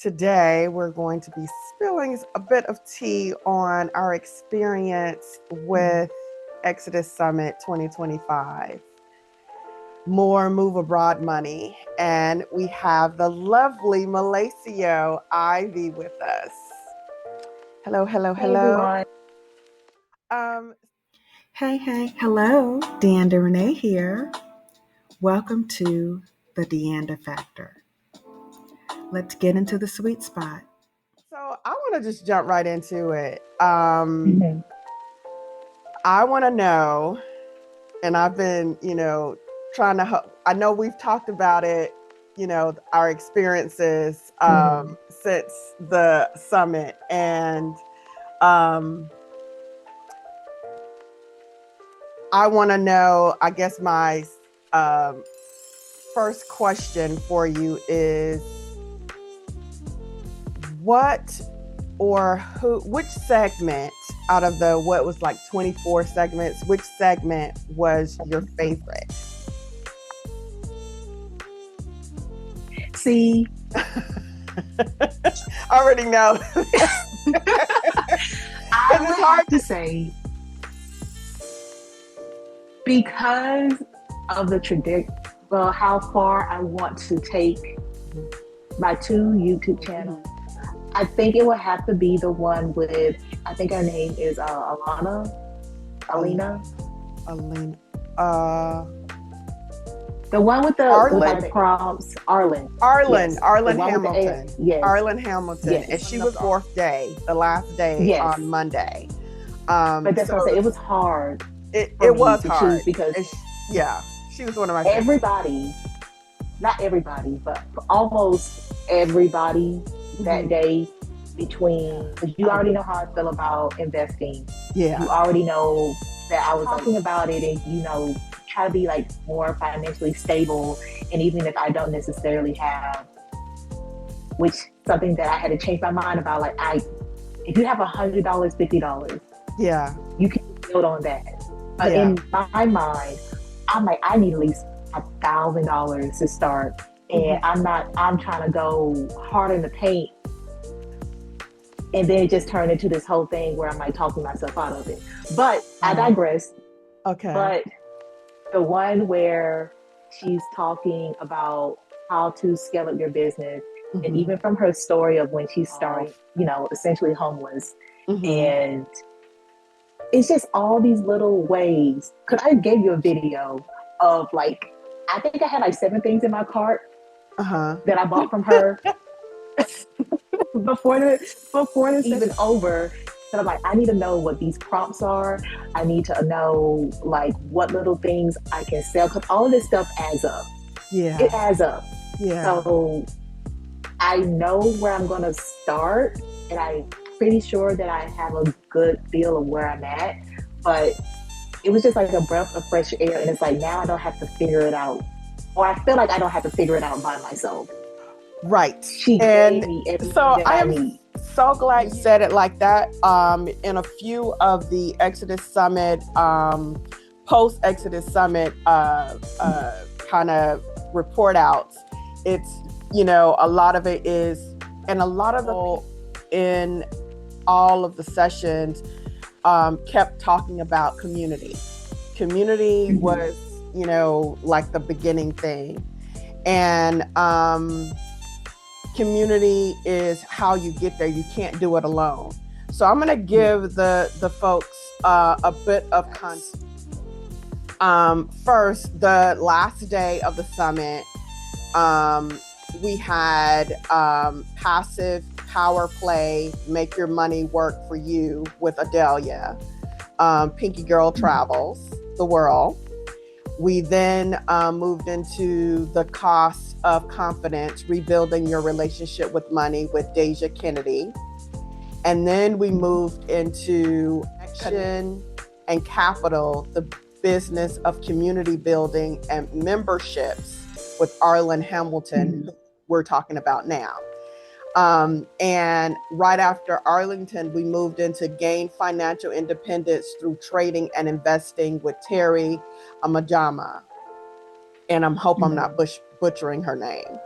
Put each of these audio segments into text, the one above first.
Today, we're going to be spilling a bit of tea on our experience with Exodus Summit 2025. More Move Abroad money. And we have the lovely Malaceo Ivy with us. Hello. Hey, everyone. Hey. Hello. DeAnda Renee here. Welcome to the DeAnda Factor. Let's get into the sweet spot. So I want to just jump right into it. Mhm. I want to know, and I've been, trying to help. I know we've talked about it, our experiences since the summit. And I want to know, I guess my first question for you is which segment out of the, what was like 24 segments, which segment was your favorite? See, I already know. I would have to say, because of the how far I want to take my two YouTube channels, I think it would have to be the one with, I think her name is Alina. The one with the prompts, Arlen. Arlen Hamilton. Yes. Arlen Hamilton. Yes. And she was fourth day, the last day on Monday. But that's what I say. It was hard. It was hard because she was one of my favorites. Everybody, not everybody, but almost everybody that day, because you already know how I feel about investing. Yeah. You already know that I was talking about it, and try to be like more financially stable. And even if I don't necessarily have, which something that I had to change my mind about, like if you have $100, $50, you can build on that. But in my mind, I'm like, I need at least $1,000 to start. And I'm trying to go hard in the paint. And then it just turned into this whole thing where I'm like talking myself out of it. But I digress. Okay. But the one where she's talking about how to scale up your business, and even from her story of when she started, essentially homeless. And it's just all these little ways. Because I gave you a video of I think I had 7 things in my cart that I bought from her before this even over. So I'm like, I need to know what these prompts are. I need to know what little things I can sell, because all of this stuff adds up. Yeah, it adds up. Yeah. So I know where I'm going to start, and I'm pretty sure that I have a good feel of where I'm at. But it was just like a breath of fresh air, and it's like now I don't have to figure it out, or I feel like I don't have to figure it out by myself. Right. She gave me everything that I need. So glad you said it like that. In a few of the Exodus Summit, post-Exodus Summit kind of report outs, it's, a lot of it is, and a lot of the in all of the sessions kept talking about community. Community was, like the beginning thing. And community is how you get there. You can't do it alone. So I'm going to give the folks a bit of context. First, the last day of the summit, we had passive power play, make your money work for you with Adelia. Pinky Girl travels the world. We then moved into the cost of confidence, rebuilding your relationship with money with Deja Kennedy. And then we moved into action and capital, the business of community building and memberships with Arlen Hamilton, who we're talking about now. And right after Arlington, we moved into gain financial independence through trading and investing with Terry Amajama. And I'm not butchering her name.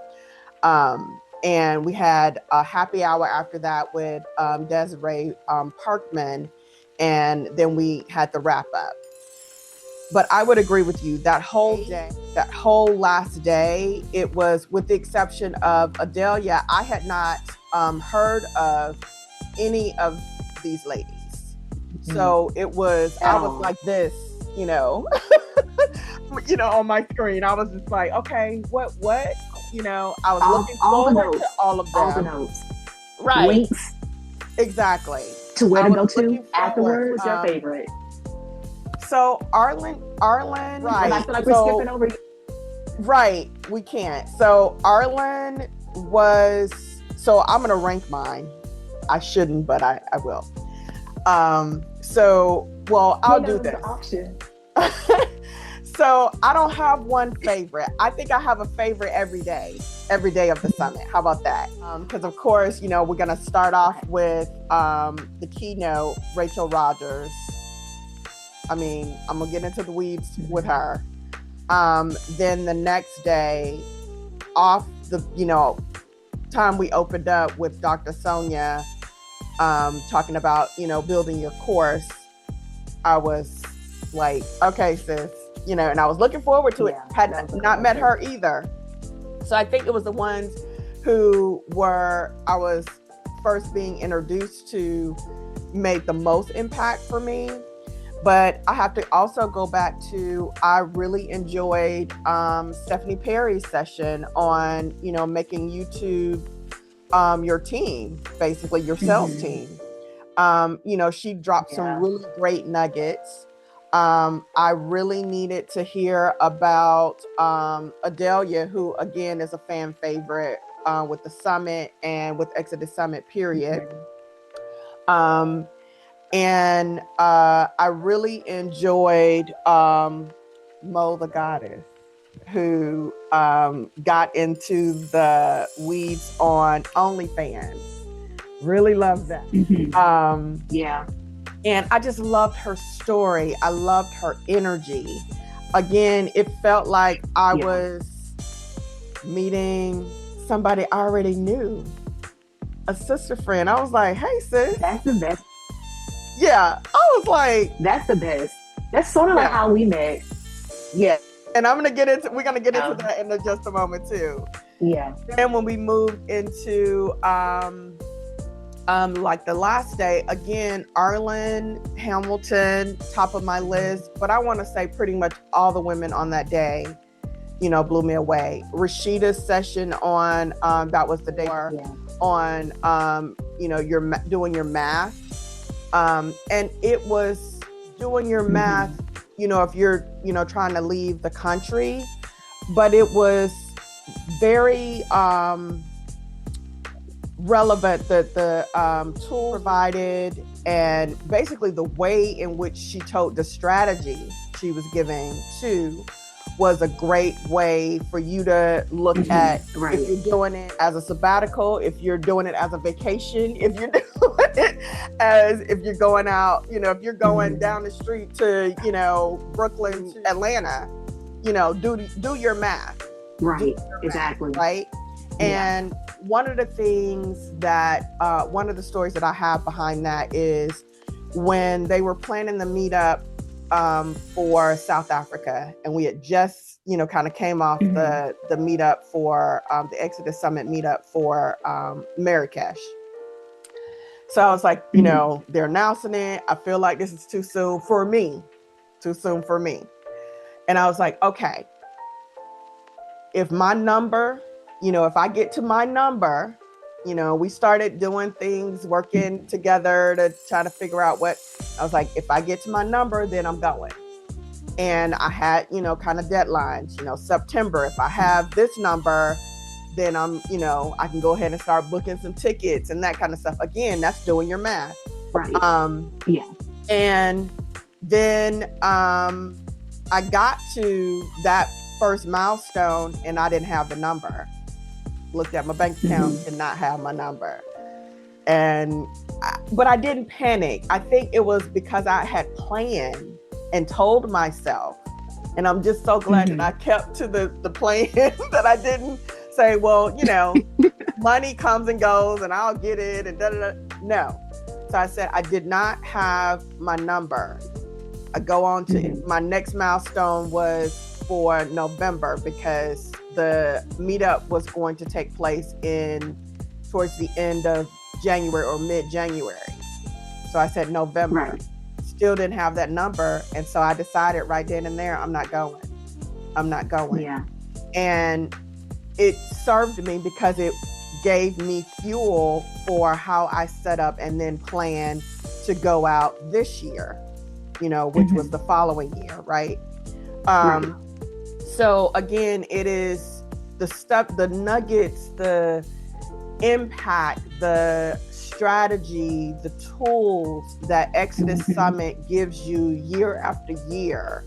And we had a happy hour after that with Desiree Parkman, and then we had the wrap up. But I would agree with you, that whole day, that whole last day, it was, with the exception of Adelia, I had not heard of any of these ladies. So it was, I was like this, you know, on my screen. I was just like, okay, what? You know, I was looking forward to all of them. All the notes. Right. Links. Exactly. To where to go to afterwards. Your favorite. So Arlen, right. I feel like we're skipping over. Right, we can't. So Arlen was, so I'm going to rank mine. I shouldn't, but I will. I'll do this. So I don't have one favorite. I think I have a favorite every day of the summit. How about that? Because of course, you know, we're going to start off with the keynote, Rachel Rodgers. I mean, I'm going to get into the weeds with her. Then the next day, off the, you know, time we opened up with Dr. Sonia, talking about, you know, building your course, I was like, okay, sis, you know, and I was looking forward to it. Had not met her either. So I think it was the ones who I was first being introduced to, made the most impact for me. But I have to also go back to, I really enjoyed Stephanie Perry's session on, you know, making YouTube your team, basically your sales team. You know, she dropped some really great nuggets. I really needed to hear about Adelia, who again is a fan favorite with the summit and with Exodus Summit, period. And I really enjoyed Mo the Goddess, who got into the weeds on OnlyFans. Really loved that. And I just loved her story. I loved her energy. Again, it felt like I was meeting somebody I already knew, a sister friend. I was like, hey, sis. That's the best. Yeah, I was like, that's the best. That's sort of like how we met. Yeah. And we're gonna get into that in just a moment too. Yeah. Then when we moved into like the last day, again, Arlen Hamilton, top of my list, but I want to say pretty much all the women on that day, you know, blew me away. Rashida's session on that was the day on you know, doing your math. And it was doing your math, you know, if you're, you know, trying to leave the country, but it was very relevant, that the tool provided, and basically the way in which she told the strategy she was giving to was a great way for you to look at if you're doing it as a sabbatical, if you're doing it as a vacation, if you're doing it as if you're going out, you know, if you're going down the street to, you know, Brooklyn to Atlanta, you know, do your math. Right. Exactly. Right. And one of the things that, one of the stories that I have behind that is when they were planning the meetup for South Africa, and we had just, you know, kind of came off the meetup for the Exodus Summit meetup for Marrakesh. So I was like, you know, they're announcing it. I feel like this is too soon for me. And I was like, okay, if my number, you know, if I get to my number, you know, we started doing things, working together to try to figure out what, I was like, if I get to my number, then I'm going. And I had, you know, kind of deadlines, you know, September, if I have this number, then I'm, you know, I can go ahead and start booking some tickets and that kind of stuff. Again, that's doing your math. Right. And then I got to that first milestone and I didn't have the number. Looked at my bank account, did not have my number. But I didn't panic. I think it was because I had planned and told myself, and I'm just so glad that I kept to the plan, that I didn't say, well, you know, money comes and goes and I'll get it and No. So I said, I did not have my number. I go on to my next milestone was for November because the meetup was going to take place towards the end of January or mid-January. So I said November. Right. Still didn't have that number. And so I decided right then and there, I'm not going. Yeah. And it served me because it gave me fuel for how I set up and then planned to go out this year, which was the following year, right? Right. So again, it is the stuff, the nuggets, the impact, the strategy, the tools that Exodus Summit gives you year after year,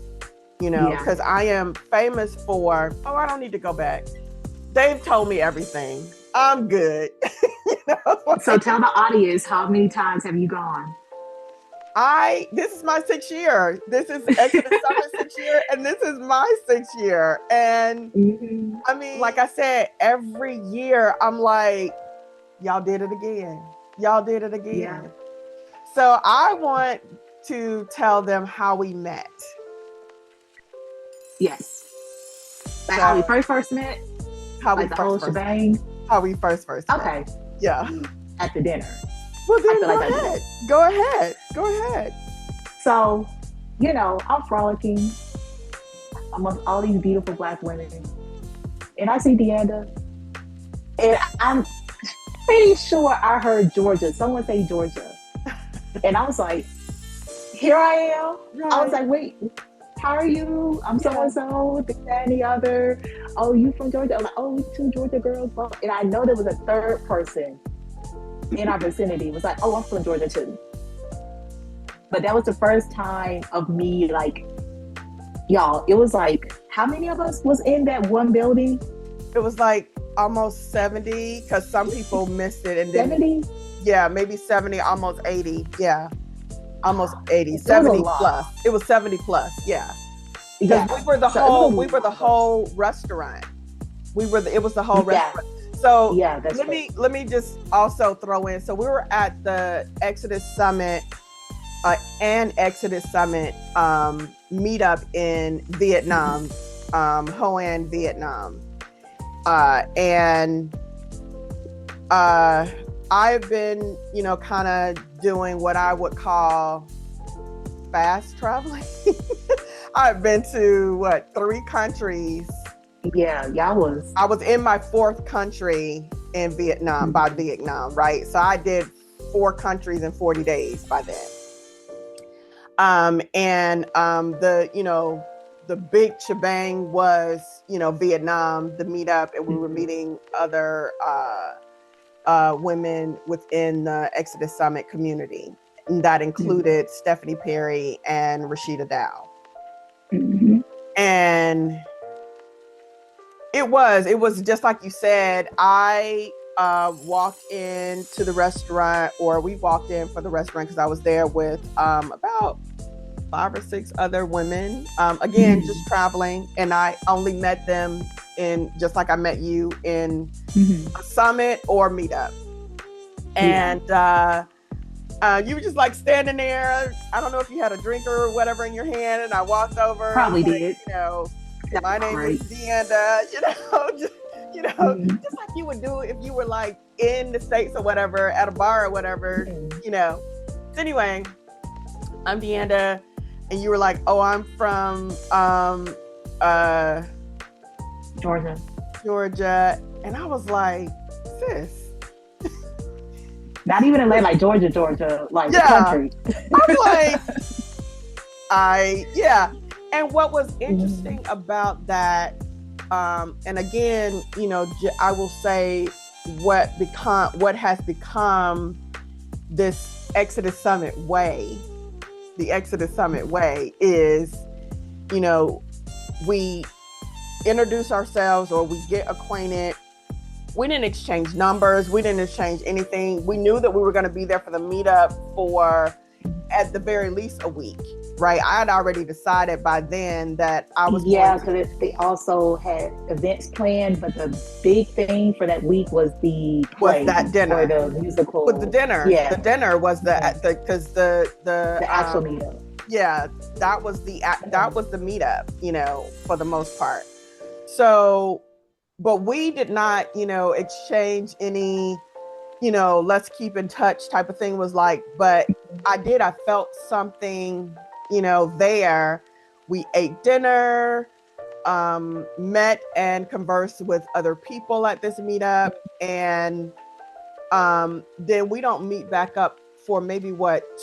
because I am famous for, I don't need to go back. They've told me everything. I'm good. So tell the audience, how many times have you gone? This is my 6th year. This is Exodus Summit 6th year, and this is my 6th year. And I mean, like I said, every year I'm like, y'all did it again. Y'all did it again. Yeah. So I want to tell them how we met. Yes. Like how we first met? How like we the whole shebang? How we first met. Okay. Yeah. At the dinner. Well, then go ahead. So, I'm frolicking amongst all these beautiful Black women. And I see DeAnda. And I'm pretty sure I heard Georgia. Someone say Georgia. And I was like, here I am. Right. I was like, wait, how are you? I'm so-and-so, this, that, and the other. Oh, you from Georgia? I'm like, oh, we 2 Georgia girls. And I know there was a third person in our vicinity. It was like, oh, I'm from Georgia too. But that was the first time of me, like, y'all, it was like, how many of us was in that one building? It was like almost 70, because some people missed it. And then 70? Yeah, maybe 70, almost 80. Yeah. Almost 80, 70 plus. It was 70 plus. Yeah. Because we were the whole restaurant. It was the whole restaurant. So let me just also throw in. So we were at the Exodus Summit and Exodus Summit meetup in Vietnam, Ho An, Vietnam. And I've been, kind of doing what I would call fast traveling. I've been to 3 countries. Yeah, I was in my 4th country in Vietnam, by Vietnam, right? So I did 4 countries in 40 days by then. The big shebang was, Vietnam, the meetup, and we were meeting other women within the Exodus Summit community. And that included Stephanie Perry and Rashida Dowe. And it was just like you said. I walked into the restaurant, or we walked in for the restaurant, because I was there with about 5 or 6 other women, again, just traveling. And I only met them just like I met you in a summit or meetup. And you were just like standing there. I don't know if you had a drink or whatever in your hand, and I walked over. Probably did. My name is DeAnda, just like you would do if you were like in the States or whatever, at a bar or whatever, So anyway, I'm DeAnda, and you were like, oh, I'm from Georgia. And I was like, sis. Not even Atlanta, like Georgia, like the country. I'm like, And what was interesting about that, and again, I will say what has become this Exodus Summit way, the Exodus Summit way is, we introduce ourselves, or we get acquainted. We didn't exchange numbers. We didn't exchange anything. We knew that we were going to be there for the meetup for, at the very least, a week. right? I had already decided by then that I was because they also had events planned, but the big thing for that week was the play that dinner or the musical. with the dinner. Yeah, the dinner was because the actual meetup. Yeah, that was the meetup, you know, for the most part. So, but we did not, you know, exchange any, you know, let's keep in touch type of thing. Was like, but I felt something, you know, there. We ate dinner, met and conversed with other people at this meetup, and then we don't meet back up for maybe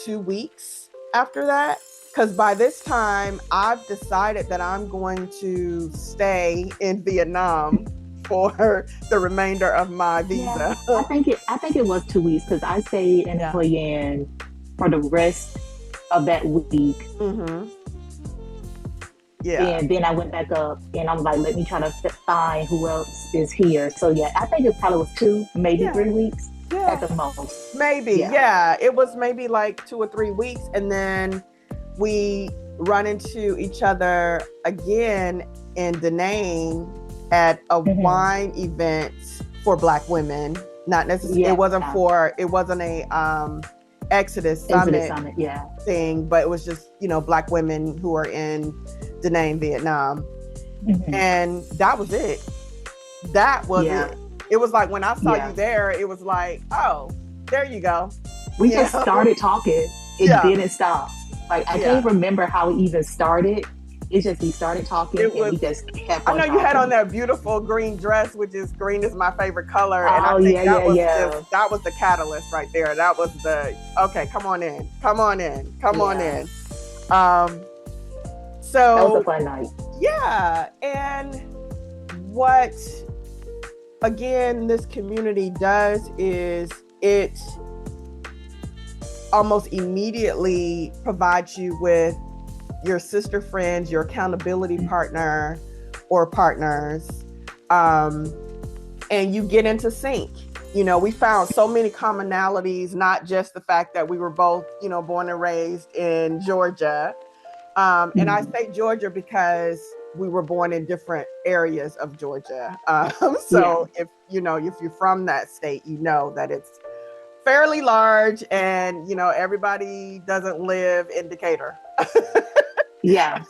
2 weeks after that. Because by this time, I've decided that I'm going to stay in Vietnam for the remainder of my visa. Yeah, I think it was 2 weeks because I stayed in Hoi An for the rest of that week. Mm-hmm. Yeah. And then I went back up and I was like, let me try to find who else is here. So yeah, I think it probably was 2, maybe 3 weeks at the most. Maybe, yeah. It was maybe like 2 or 3 weeks. And then we run into each other again in Da Nang at a wine event for Black women. Not necessarily, it wasn't a Exodus Summit thing, but it was just, you know, Black women who are in Da Nang, Vietnam. And that was it. That was it. It was like when I saw you there, it was like, oh, there you go. We just started talking. It didn't stop. Like, I can't remember how it even started. It's just we started talking and we just kept on I know talking. You had on that beautiful green dress, which is green is my favorite color. And I think that was the catalyst right there. That was okay, come on in. So that was a fun night. Yeah. And what, again, this community does is it almost immediately provides you with your sister friends, your accountability partner or partners, and you get into sync. You know, we found so many commonalities, not just the fact that we were both, you know, born and raised in Georgia. And I say Georgia because we were born in different areas of Georgia. If you're from that state, you know that it's fairly large and, you know, everybody doesn't live in Decatur. Yeah.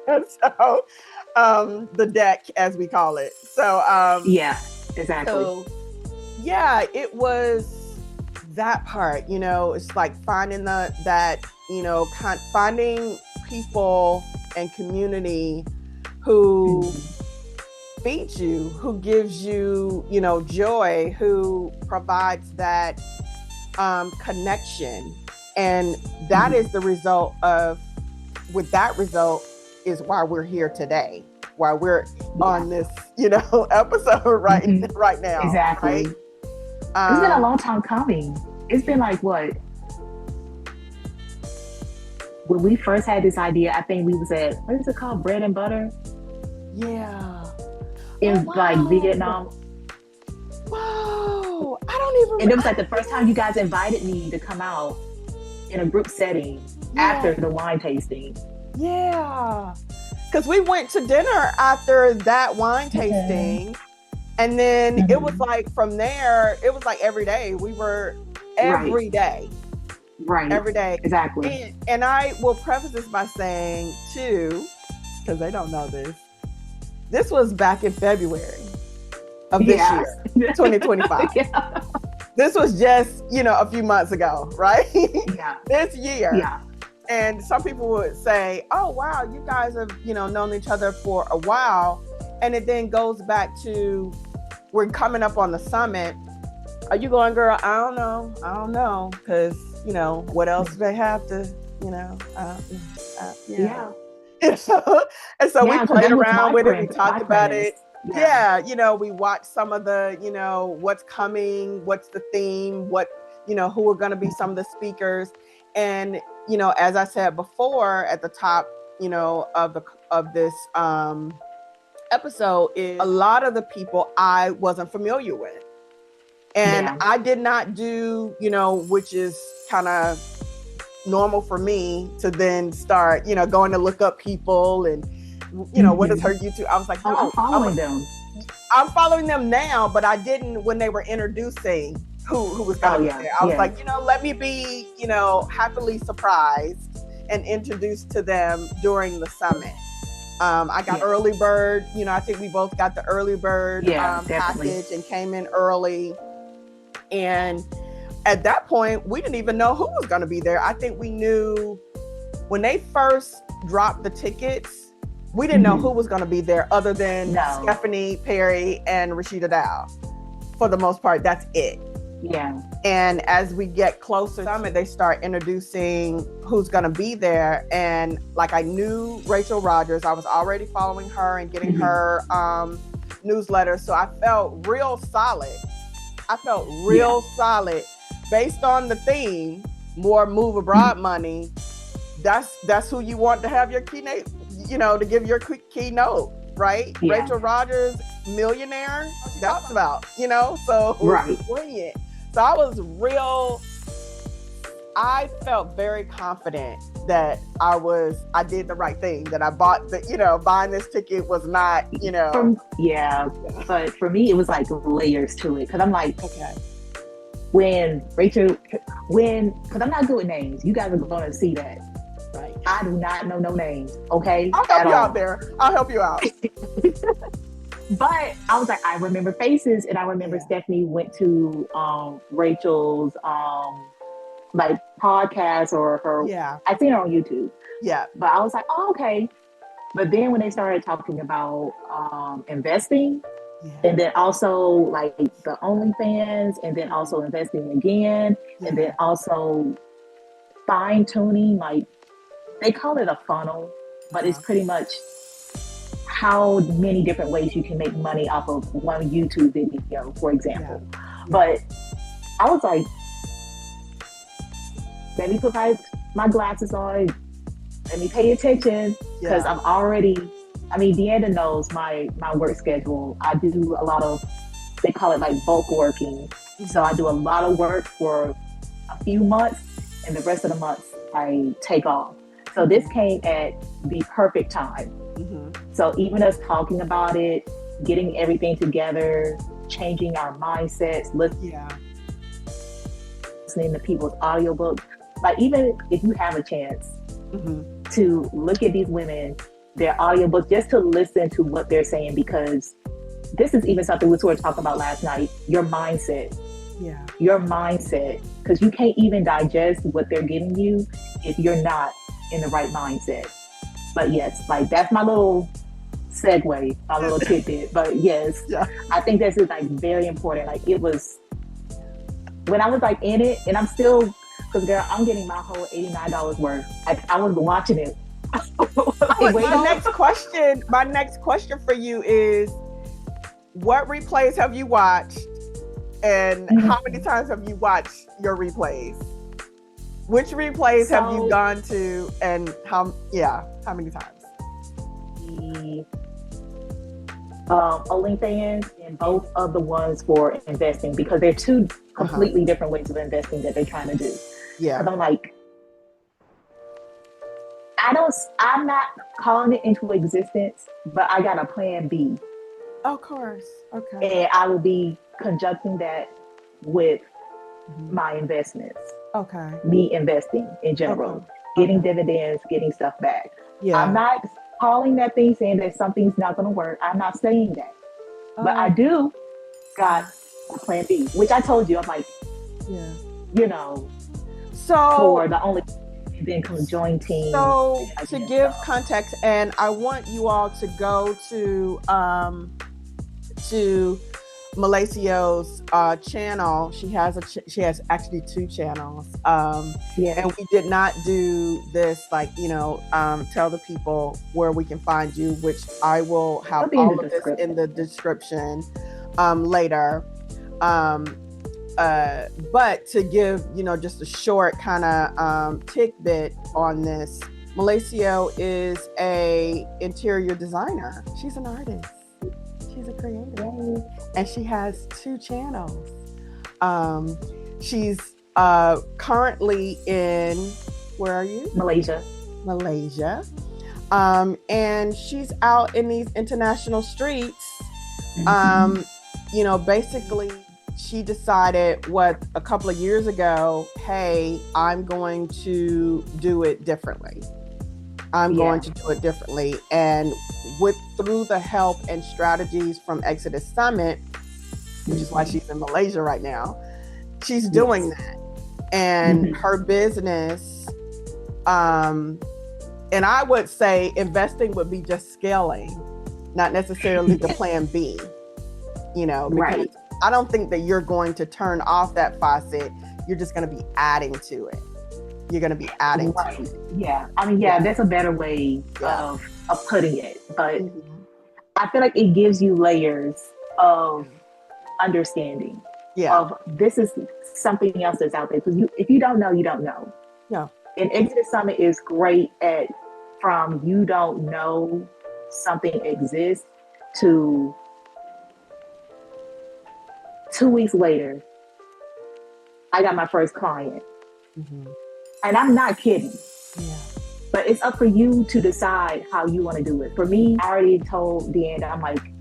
So, the deck, as we call it. So, yeah, exactly. So, yeah, it was that part, you know, it's like finding finding people and community who feeds you, who gives you, you know, joy, who provides that connection. And that is the result with that result is why we're here today, why we're on this, you know, episode right now. Exactly. Right? It's been a long time coming. It's been like what? When we first had this idea, I think we was at, what is it called? Bread and Butter? Yeah. In like Vietnam. Whoa. I don't even And it was like the first time you guys invited me to come out in a group setting after the wine tasting. Yeah. Because we went to dinner after that wine tasting. And then it was like from there, it was like every day. We were every day. Right. Every day. Exactly. And I will preface this by saying, too, because they don't know this, this was back in February of this year, 2025. This was just, you know, a few months ago, right? This year. Yeah. And some people would say, oh, wow, you guys have, you know, known each other for a while. And it then goes back to, we're coming up on the summit. Are you going, girl? I don't know. Because, you know, what else do they have to, you know? And so we played around with it. We talked about it. Yeah. You know, we watched some of the, you know, what's coming, what's the theme, what, you know, who are going to be some of the speakers. And, you know, as I said before at the top, you know, of this episode, is a lot of the people I wasn't familiar with. And I did not do, you know, which is kind of, normal for me to then start, going to look up people and, what is her YouTube? I was like, no, I'm following them. I'm following them now, but I didn't when they were introducing who was going to be there. I was like, let me be, happily surprised and introduced to them during the summit. I got early bird, I think we both got the early bird package and came in early. And at that point, we didn't even know who was going to be there. I think we knew when they first dropped the tickets, we didn't know who was going to be there other than Stephanie Perry and Rashida Dowe. For the most part, that's it. Yeah. And as we get closer to the summit, they start introducing who's going to be there. And like, I knew Rachel Rodgers. I was already following her and getting her newsletter. So I felt real solid. Solid based on the theme, more move abroad money. That's who you want to have your keynote, to give your keynote, right? Yeah. Rachel Rodgers, Millionaires, that's about, so brilliant. So I felt very confident that I did the right thing, that I bought buying this ticket was not, But for me, it was like layers to it. Cause I'm like, okay, because I'm not good with names. You guys are going to see that. Right. I do not know no names. Okay. I'll help you out there. I'll help you out. But I was like, I remember faces, and I remember Stephanie went to Rachel's like podcast or her. Yeah. I seen her on YouTube. Yeah. But I was like, oh, okay. But then when they started talking about investing, and then also like the OnlyFans, and then also investing again, and then also fine tuning, like they call it a funnel, but it's pretty much how many different ways you can make money off of one YouTube video, for example. Yeah. But I was like, let me put my glasses on, let me pay attention, because I'm already, DeAnda knows my work schedule. I do a lot of, they call it like bulk working. So I do a lot of work for a few months, and the rest of the months I take off. So this came at the perfect time. So even us talking about it, getting everything together, changing our mindsets, listening to people's audiobooks, like even if you have a chance to look at these women, their audiobooks, just to listen to what they're saying, because this is even something we were talking about last night, your mindset. Yeah. Your mindset, because you can't even digest what they're giving you if you're not in the right mindset. But yes, like that's my little segue, my little tidbit. But yes, I think this is like very important. Like it was when I was like in it, and I'm still, because girl, I'm getting my whole $89 worth. I was watching it. Like, my next question for you is, what replays have you watched, and how many times have you watched your replays? Which replays have you gone to, and how many times? The OnlyFans and both of the ones for investing, because they're two completely different ways of investing that they're trying to do. Yeah. Because I'm like, I'm not calling it into existence, but I got a plan B. Of course. Okay. And I will be conjuncting that with my investments. Okay. Me investing in general, getting dividends, getting stuff back. Yeah. I'm not calling that thing saying that something's not going to work. I'm not saying that. But I do got a plan B, which I told you, I'm like, so for the only then come join team. So to give context, and I want you all to go to Malaceo's channel. She has actually two channels. And we did not do this tell the people where we can find you, which I will have all of this in the description later. But to give just a short kind of tidbit on this, Malaceo is a interior designer. She's an artist. She's a creator, and she has two channels. She's currently in Where are you? Malaysia. Malaysia. And she's out in these international streets. Basically, she decided a couple of years ago, hey, I'm going to do it differently. I'm going to do it differently. And through the help and strategies from Exodus Summit, which is why she's in Malaysia right now, she's doing that. And her business, and I would say investing would be just scaling, not necessarily the plan B, because I don't think that you're going to turn off that faucet. You're just going to be adding to it. You're going to be adding to it. Yeah. I mean, that's a better way of putting it. But I feel like it gives you layers of understanding. Of this is something else that's out there. Because if you don't know, you don't know. No. And Exodus Summit is great from you don't know something exists to 2 weeks later, I got my first client. And I'm not kidding. Yeah. But it's up for you to decide how you want to do it. For me, I already told DeAnda, I'm like,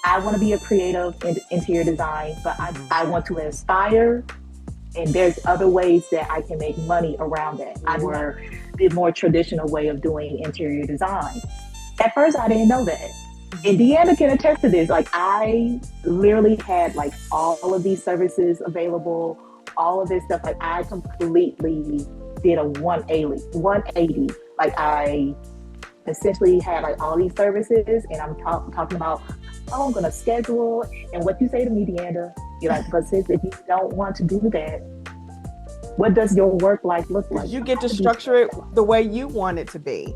I want to be a creative in interior design, but I want to inspire. And there's other ways that I can make money around that. The more traditional way of doing interior design. At first, I didn't know that. And DeAnda can attest to this. Like, I literally had like all of these services available, all of this stuff. Like, I completely did a 180. Like, I essentially had like all these services, and I'm talking about, I'm going to schedule. And what you say to me, DeAnda, you're like, but sis, if you don't want to do that, what does your work life look like? You get to structure it the way you want it to be.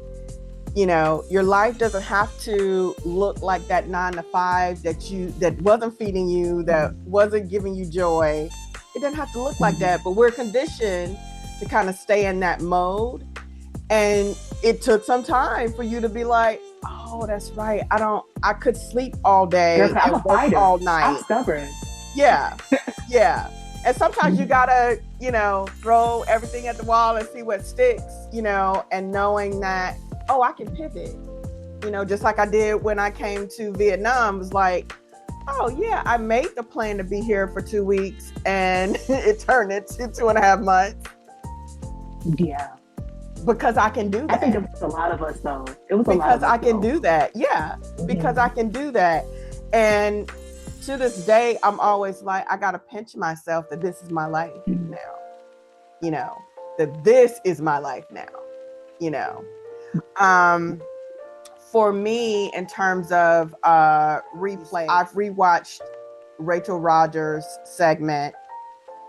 Your life doesn't have to look like that 9-to-5 that wasn't feeding you, that wasn't giving you joy. It doesn't have to look like that, but we're conditioned to kind of stay in that mode. And it took some time for you to be like, oh, that's right. I could sleep all day and work all night. I'm stubborn. Yeah. Yeah. And sometimes you gotta, throw everything at the wall and see what sticks, and knowing that, oh, I can pivot, just like I did when I came to Vietnam. It was like, oh yeah, I made the plan to be here for 2 weeks and it turned into 2.5 months. Yeah. Because I can do that. I think it was a lot of us though. It was because I can do that. Yeah. Because I can do that. And to this day, I'm always like, I got to pinch myself that this is my life now, that this is my life now, for me, in terms of replay, I've rewatched Rachel Rodgers' segment.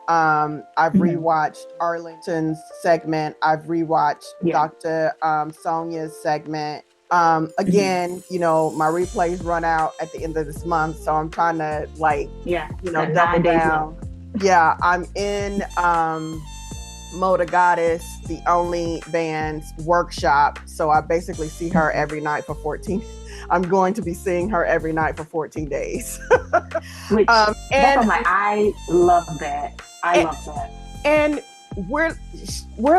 I've rewatched Arlington's segment. I've rewatched Dr. Sonia's segment. Again, my replays run out at the end of this month, so I'm trying to double down. Yeah, I'm in Moda Goddess, the only band's workshop. So I basically see her every night for 14. I'm going to be seeing her every night for 14 days. Which, I love that. I love that. And we're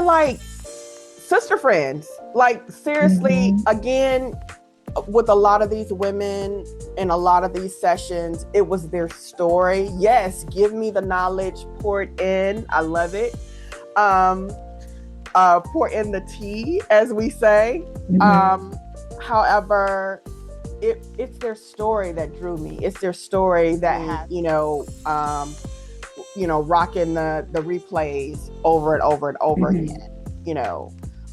like sister friends. Like, seriously, again, with a lot of these women in a lot of these sessions, it was their story. Yes, give me the knowledge, pour it in. I love it. Pour in the tea, as we say. However, it's their story that drew me. It's their story that had, rocking the replays over and over and over again.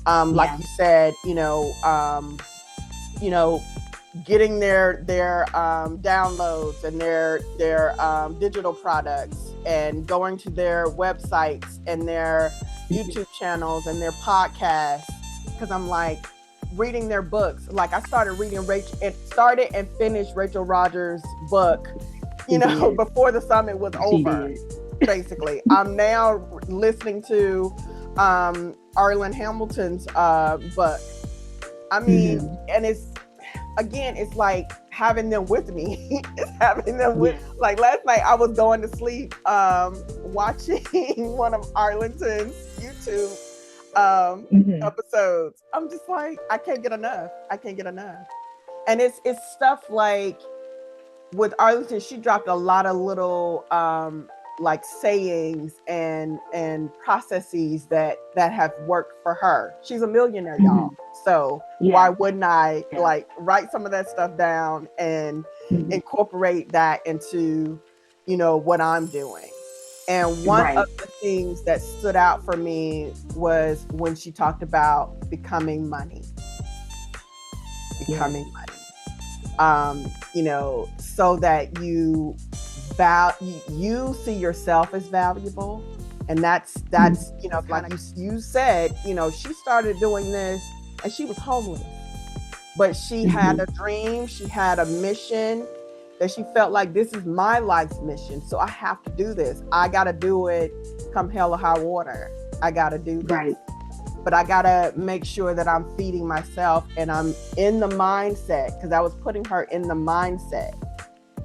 Like you said, getting their downloads and their digital products, and going to their websites and their YouTube channels and their podcasts. Because I'm like reading their books. Like, I started reading started and finished Rachel Rodgers' book, before the summit was over. Basically, I'm now listening to Arlen Hamilton's book. I mean, and it's like having them with me. It's having them with, like, last night I was going to sleep watching one of Arlington's YouTube episodes. I'm just like, I can't get enough. And it's stuff like with Arlington, she dropped a lot of little like sayings and processes that have worked for her. She's a millionaire, y'all. So why wouldn't I like write some of that stuff down and incorporate that into, what I'm doing? And one of the things that stood out for me was when she talked about becoming money. So that you see yourself as valuable. And that's like you said, she started doing this and she was homeless, but she had a dream, she had a mission that she felt like, this is my life's mission, so I have to do this. I got to do it come hell or high water. I got to do this. But I got to make sure that I'm feeding myself and I'm in the mindset, because I was putting her in the mindset,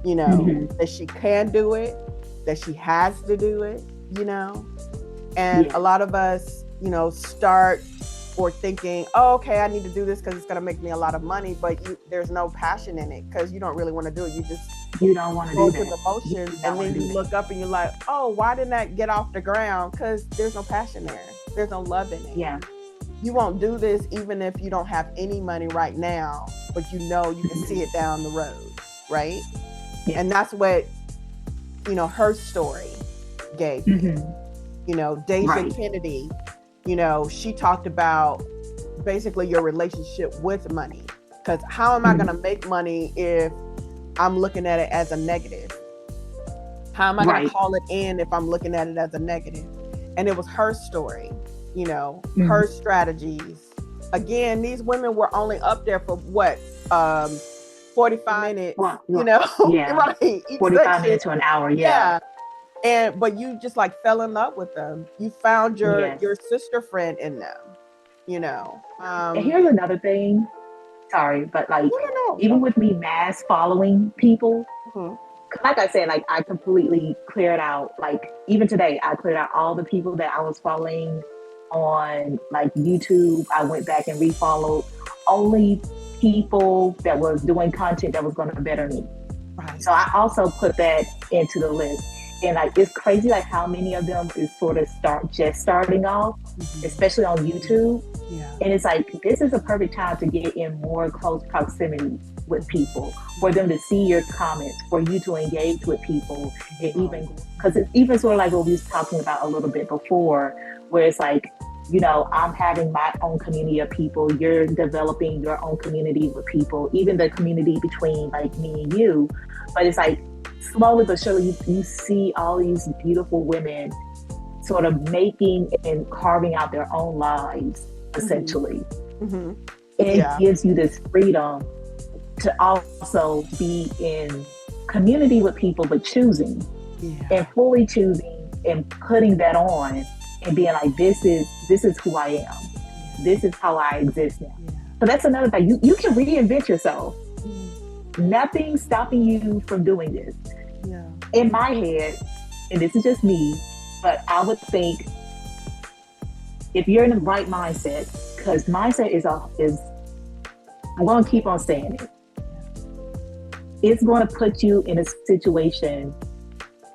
that she can do it, that she has to do it, and a lot of us, start or thinking, oh, okay, I need to do this because it's going to make me a lot of money, but there's no passion in it because you don't really want to do it. You don't want to go do through the motions, and then you look up and you're like, oh, why didn't that get off the ground? Because there's no passion there. There's no love in it. Yeah. You won't do this even if you don't have any money right now, but you can see it down the road, right? Yeah. And that's what, her story gave me. Deja Kennedy, she talked about basically your relationship with money. Because how am I going to make money if I'm looking at it as a negative? How am I going to call it in if I'm looking at it as a negative? And it was her story, her strategies. Again, these women were only up there for what? 45 minutes, right? Each 45 minutes to an hour, but you just like fell in love with them. You found your sister friend in them, and here's another thing. Sorry, but like even with me mass following people, like I said, like I completely cleared out. Like even today, I cleared out all the people that I was following on like YouTube. I went back and refollowed only people that was doing content that was going to better me. Right. So I also put that into the list. And like, it's crazy, like how many of them is sort of starting off, especially on YouTube. Yeah. And it's like, this is a perfect time to get in more close proximity with people, for them to see your comments, for you to engage with people. And even, because it's even sort of like what we was talking about a little bit before, where it's like, I'm having my own community of people. You're developing your own community with people, even the community between like me and you. But it's like, slowly but surely, you see all these beautiful women sort of making and carving out their own lives, essentially. And it gives you this freedom to also be in community with people, but choosing and fully choosing and putting that on and being like, this is who I am. This is how I exist now. So that's another thing. You can reinvent yourself. Nothing's stopping you from doing this. In my head, and this is just me, but I would think if you're in the right mindset, because mindset is I'm going to keep on saying it. It's going to put you in a situation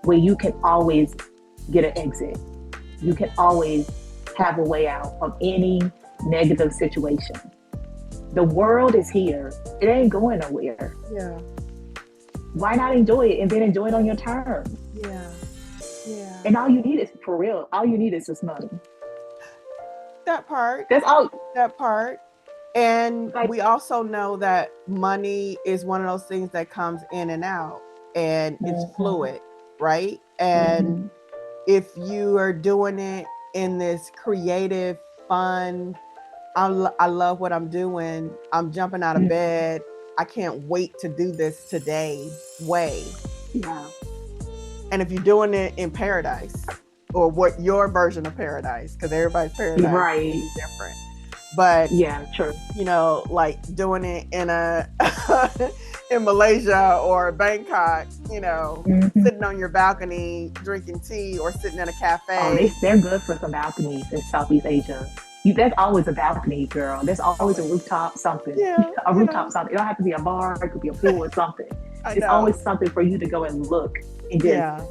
where you can always get an exit. You can always have a way out of any negative situation. The world is here. It ain't going nowhere. Yeah. Why not enjoy it and then enjoy it on your terms? Yeah. Yeah. And all you need is, for real, all you need is just money. That part. That's all. That part. And we also know that money is one of those things that comes in and out, and it's fluid, right? And if you are doing it in this creative, fun, I love what I'm doing, I'm jumping out of bed, I can't wait to do this today way. Yeah. And if you're doing it in paradise, or what your version of paradise, because everybody's paradise is different. But true. Like doing it in in Malaysia or Bangkok, sitting on your balcony drinking tea, or sitting in a cafe. Oh, they're good for some balconies in Southeast Asia. That's always a balcony, girl. There's always a rooftop something. Yeah, A rooftop something. It don't have to be a bar. It could be a pool or something. It's always something for you to go and look and just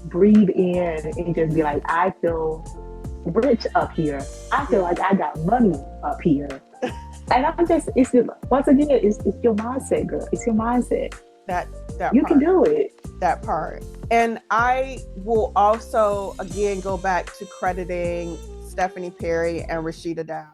breathe in and just be like, I feel rich up here. I feel like I got money up here. And once again, it's your mindset, girl. It's your mindset. That you part. Can do it. That part. And I will also, again, go back to crediting Stephanie Perry and Rashida Dowe.